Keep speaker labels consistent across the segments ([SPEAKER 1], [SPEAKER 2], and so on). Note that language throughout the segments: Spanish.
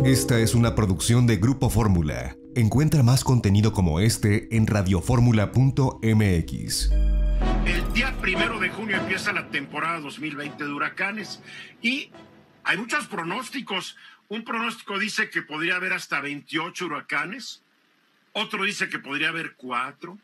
[SPEAKER 1] Esta es una producción de Grupo Fórmula. Encuentra más contenido como este en radioformula.mx.
[SPEAKER 2] El día 1 de junio empieza la temporada 2020 de huracanes y hay muchos pronósticos. Un pronóstico dice que podría haber hasta 28 huracanes, otro dice que podría haber 4,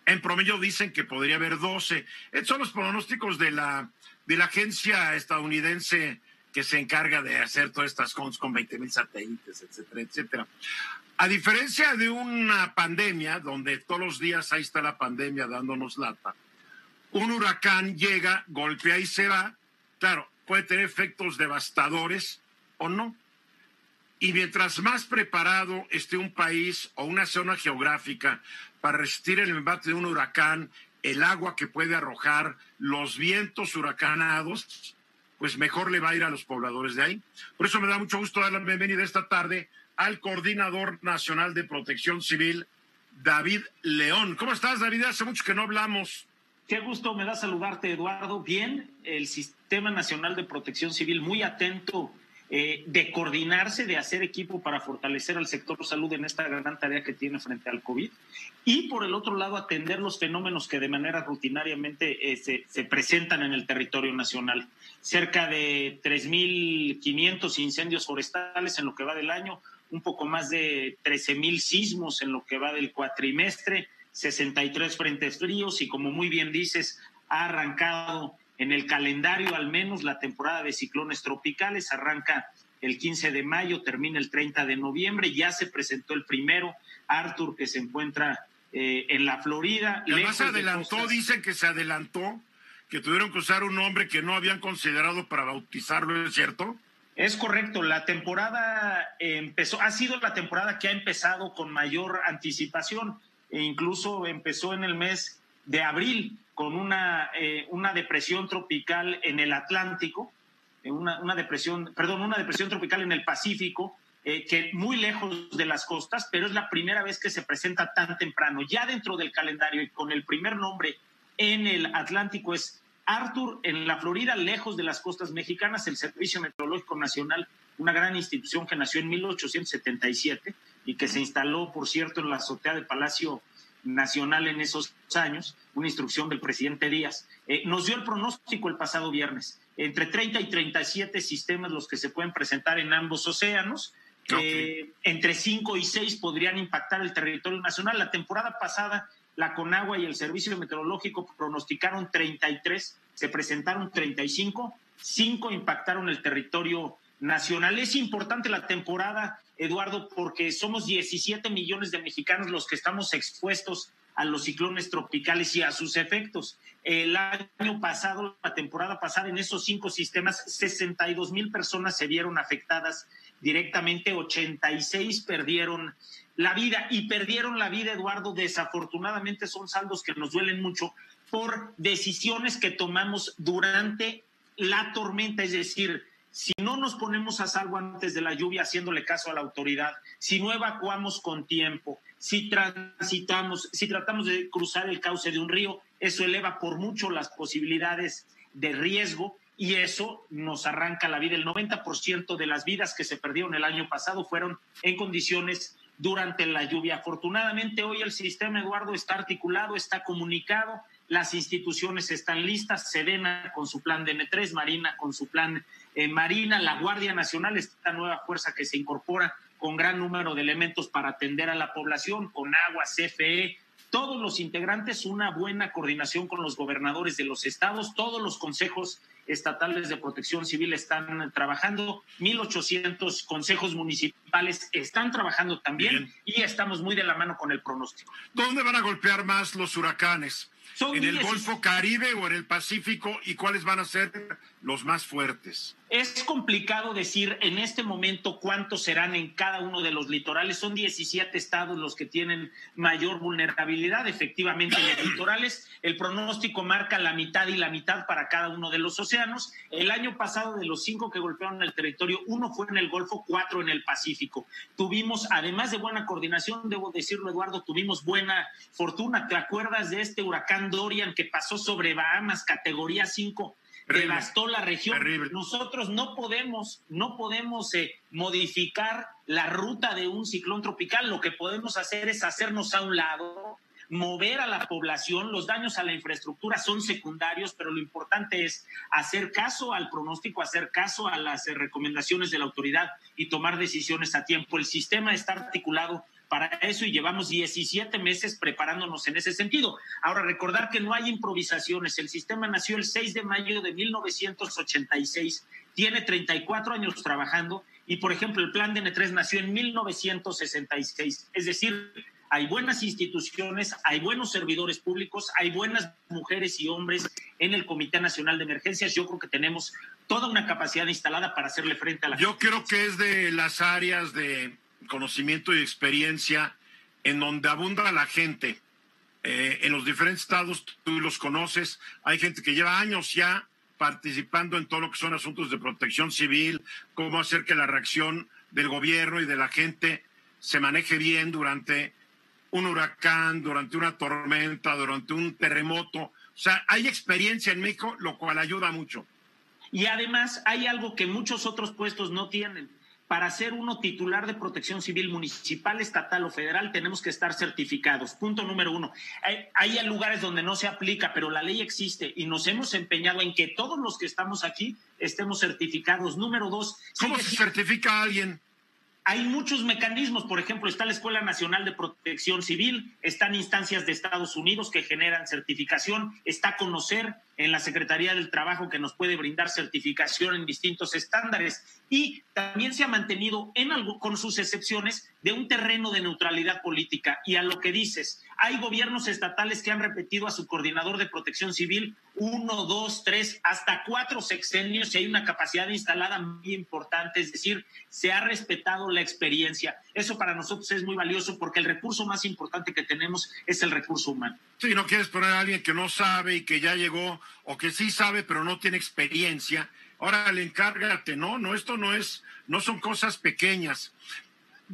[SPEAKER 2] en promedio dicen que podría haber 12. Estos son los pronósticos de la agencia estadounidense que se encarga de hacer todas estas cosas con 20,000 satélites, etcétera, etcétera. A diferencia de una pandemia, donde todos los días ahí está la pandemia dándonos lata, un huracán llega, golpea y se va. Claro, puede tener efectos devastadores o no. Y mientras más preparado esté un país o una zona geográfica para resistir el embate de un huracán, el agua que puede arrojar, los vientos huracanados, pues mejor le va a ir a los pobladores de ahí. Por eso me da mucho gusto dar la bienvenida esta tarde al Coordinador Nacional de Protección Civil, David León. ¿Cómo estás, David? Hace mucho que no hablamos.
[SPEAKER 3] Qué gusto me da saludarte, Eduardo. Bien, el Sistema Nacional de Protección Civil muy atento de coordinarse, de hacer equipo para fortalecer al sector salud en esta gran tarea que tiene frente al COVID. Y por el otro lado, atender los fenómenos que de manera rutinariamente se presentan en el territorio nacional. Cerca de 3,500 incendios forestales en lo que va del año, un poco más de 13,000 sismos en lo que va del cuatrimestre, 63 frentes fríos y, como muy bien dices, ha arrancado en el calendario al menos la temporada de ciclones tropicales. Arranca el 15 de mayo, termina el 30 de noviembre. Ya se presentó el primero, Arthur, que se encuentra en la Florida.
[SPEAKER 2] Y además se adelantó, dicen que se adelantó, que tuvieron que usar un nombre que no habían considerado para bautizarlo, ¿es cierto?
[SPEAKER 3] Es correcto, la temporada ha sido la temporada que ha empezado con mayor anticipación, e incluso empezó en el mes de abril con una depresión tropical en el Atlántico, una depresión tropical en el Pacífico, que muy lejos de las costas, pero es la primera vez que se presenta tan temprano. Ya dentro del calendario y con el primer nombre en el Atlántico es Arthur, en la Florida, lejos de las costas mexicanas. El Servicio Meteorológico Nacional, una gran institución que nació en 1877 y que se instaló, por cierto, en la azotea del Palacio Nacional en esos años, una instrucción del presidente Díaz, nos dio el pronóstico el pasado viernes. Entre 30 y 37 sistemas los que se pueden presentar en ambos océanos. Okay. Entre 5 y 6 podrían impactar el territorio nacional. La temporada pasada, la Conagua y el Servicio Meteorológico pronosticaron 33, se presentaron 35, 5 impactaron el territorio nacional. Es importante la temporada, Eduardo, porque somos 17 millones de mexicanos los que estamos expuestos a los ciclones tropicales y a sus efectos. El año pasado, la temporada pasada, en esos 5 sistemas, 62,000 personas se vieron afectadas directamente, 86 perdieron la vida. Y perdieron la vida, Eduardo, desafortunadamente son saldos que nos duelen mucho por decisiones que tomamos durante la tormenta. Es decir, si no nos ponemos a salvo antes de la lluvia haciéndole caso a la autoridad, si no evacuamos con tiempo, si tratamos de cruzar el cauce de un río, eso eleva por mucho las posibilidades de riesgo y eso nos arranca la vida. El 90% de las vidas que se perdieron el año pasado fueron en condiciones durante la lluvia. Afortunadamente hoy el sistema, Eduardo, está articulado, está comunicado, las instituciones están listas, Sedena con su plan DN3, Marina con su plan Marina, la Guardia Nacional, esta nueva fuerza que se incorpora con gran número de elementos para atender a la población, con agua, CFE, todos los integrantes, una buena coordinación con los gobernadores de los estados, todos los consejos estatales de protección civil están trabajando, 1,800 consejos municipales están trabajando también. Bien. Y estamos muy de la mano con el pronóstico.
[SPEAKER 2] ¿Dónde van a golpear más los huracanes? ¿En el Golfo Caribe o en el Pacífico? ¿Y cuáles van a ser los más fuertes?
[SPEAKER 3] Es complicado decir en este momento cuántos serán en cada uno de los litorales. Son 17 estados los que tienen mayor vulnerabilidad. Efectivamente, en los litorales el pronóstico marca la mitad y la mitad para cada uno de los océanos. El año pasado, de los 5 que golpearon el territorio, 1 fue en el Golfo, 4 en el Pacífico. Tuvimos, además de buena coordinación, debo decirlo, Eduardo, tuvimos buena fortuna. ¿Te acuerdas de este huracán Dorian que pasó sobre Bahamas, categoría 5?
[SPEAKER 2] Terrible.
[SPEAKER 3] devastó la región.
[SPEAKER 2] Terrible.
[SPEAKER 3] Nosotros no podemos modificar la ruta de un ciclón tropical. Lo que podemos hacer es hacernos a un lado, mover a la población. Los daños a la infraestructura son secundarios, pero lo importante es hacer caso al pronóstico, hacer caso a las recomendaciones de la autoridad y tomar decisiones a tiempo. El sistema está articulado para eso y llevamos 17 meses preparándonos en ese sentido. Ahora, recordar que no hay improvisaciones. El sistema nació el 6 de mayo de 1986, tiene 34 años trabajando y, por ejemplo, el plan DN3 nació en 1966. Es decir, hay buenas instituciones, hay buenos servidores públicos, hay buenas mujeres y hombres en el Comité Nacional de Emergencias. Yo creo que tenemos toda una capacidad instalada para hacerle frente a la...
[SPEAKER 2] Yo creo que es de las áreas de conocimiento y experiencia en donde abunda la gente. En los diferentes estados, tú los conoces, hay gente que lleva años ya participando en todo lo que son asuntos de protección civil, cómo hacer que la reacción del gobierno y de la gente se maneje bien durante un huracán, durante una tormenta, durante un terremoto. O sea, hay experiencia en México, lo cual ayuda mucho.
[SPEAKER 3] Y además hay algo que muchos otros puestos no tienen. Para ser uno titular de protección civil municipal, estatal o federal, tenemos que estar certificados. Punto número 1. Hay lugares donde no se aplica, pero la ley existe y nos hemos empeñado en que todos los que estamos aquí estemos certificados. Número 2.
[SPEAKER 2] ¿Cómo se certifica a alguien?
[SPEAKER 3] Hay muchos mecanismos, por ejemplo, está la Escuela Nacional de Protección Civil, están instancias de Estados Unidos que generan certificación, está Conocer en la Secretaría del Trabajo que nos puede brindar certificación en distintos estándares y también se ha mantenido, con sus excepciones, de un terreno de neutralidad política. Y a lo que dices, hay gobiernos estatales que han repetido a su coordinador de protección civil 1, 2, 3, hasta 4 sexenios y hay una capacidad instalada muy importante, es decir, se ha respetado la experiencia. Eso para nosotros es muy valioso porque el recurso más importante que tenemos es el recurso humano.
[SPEAKER 2] Sí, no quieres poner a alguien que no sabe y que ya llegó, o que sí sabe pero no tiene experiencia. Ahora le encárgate, esto no son cosas pequeñas.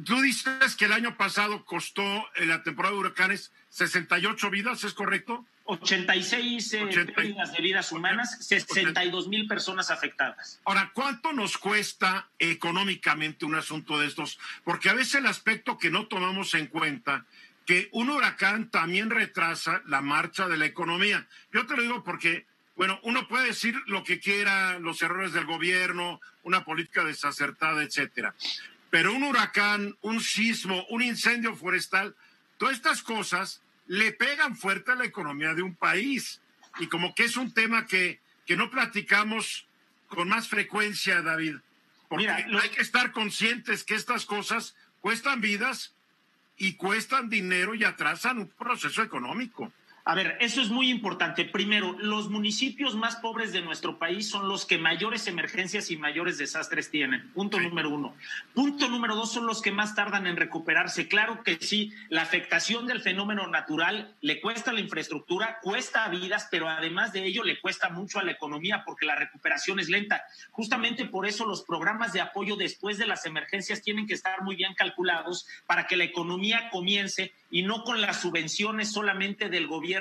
[SPEAKER 2] Tú dices que el año pasado costó en la temporada de huracanes 68 vidas, ¿es correcto?
[SPEAKER 3] 86 pérdidas de vidas humanas, 62,000 personas afectadas.
[SPEAKER 2] Ahora, ¿cuánto nos cuesta económicamente un asunto de estos? Porque a veces el aspecto que no tomamos en cuenta, que un huracán también retrasa la marcha de la economía. Yo te lo digo porque, bueno, uno puede decir lo que quiera, los errores del gobierno, una política desacertada, etcétera. Pero un huracán, un sismo, un incendio forestal, todas estas cosas le pegan fuerte a la economía de un país. Y como que es un tema que no platicamos con más frecuencia, David. Porque hay que estar conscientes que estas cosas cuestan vidas y cuestan dinero y atrasan un proceso económico.
[SPEAKER 3] A ver, eso es muy importante. Primero, los municipios más pobres de nuestro país son los que mayores emergencias y mayores desastres tienen. Punto número 1. Punto número 2, son los que más tardan en recuperarse. Claro que sí, la afectación del fenómeno natural le cuesta a la infraestructura, cuesta vidas, pero además de ello le cuesta mucho a la economía porque la recuperación es lenta. Justamente por eso los programas de apoyo después de las emergencias tienen que estar muy bien calculados para que la economía comience y no con las subvenciones solamente del gobierno,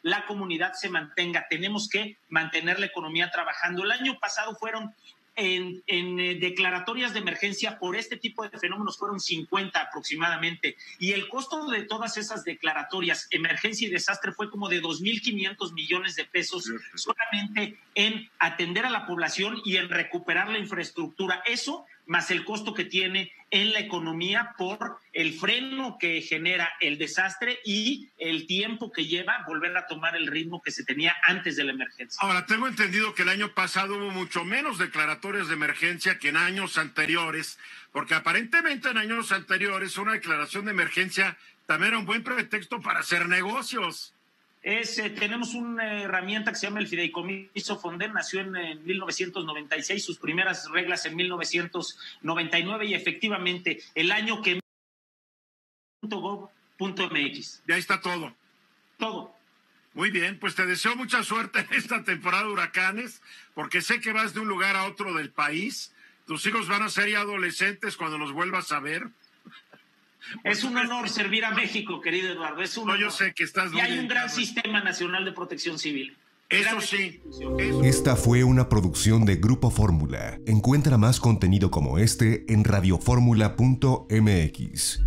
[SPEAKER 3] la comunidad se mantenga. Tenemos que mantener la economía trabajando. El año pasado fueron en declaratorias de emergencia por este tipo de fenómenos fueron 50 aproximadamente. Y el costo de todas esas declaratorias, emergencia y desastre, fue como de 2,500 millones de pesos solamente en atender a la población y en recuperar la infraestructura. Eso más el costo que tiene en la economía por el freno que genera el desastre y el tiempo que lleva volver a tomar el ritmo que se tenía antes de la emergencia.
[SPEAKER 2] Ahora, tengo entendido que el año pasado hubo mucho menos declaratorias de emergencia que en años anteriores, porque aparentemente en años anteriores una declaración de emergencia también era un buen pretexto para hacer negocios.
[SPEAKER 3] Tenemos una herramienta que se llama el Fideicomiso Fonden, nació en 1996, sus primeras reglas en 1999 y efectivamente el año que .gov.mx.
[SPEAKER 2] Ya está todo.
[SPEAKER 3] Todo.
[SPEAKER 2] Muy bien, pues te deseo mucha suerte en esta temporada de huracanes, porque sé que vas de un lugar a otro del país. Tus hijos van a ser ya adolescentes cuando los vuelvas a ver.
[SPEAKER 3] Es un honor servir a México, querido Eduardo. Es un honor.
[SPEAKER 2] Yo sé que estás
[SPEAKER 3] y hay un gran sistema nacional de protección civil.
[SPEAKER 2] Eso sí.
[SPEAKER 1] Esta fue una producción de Grupo Fórmula. Encuentra más contenido como este en radioformula.mx.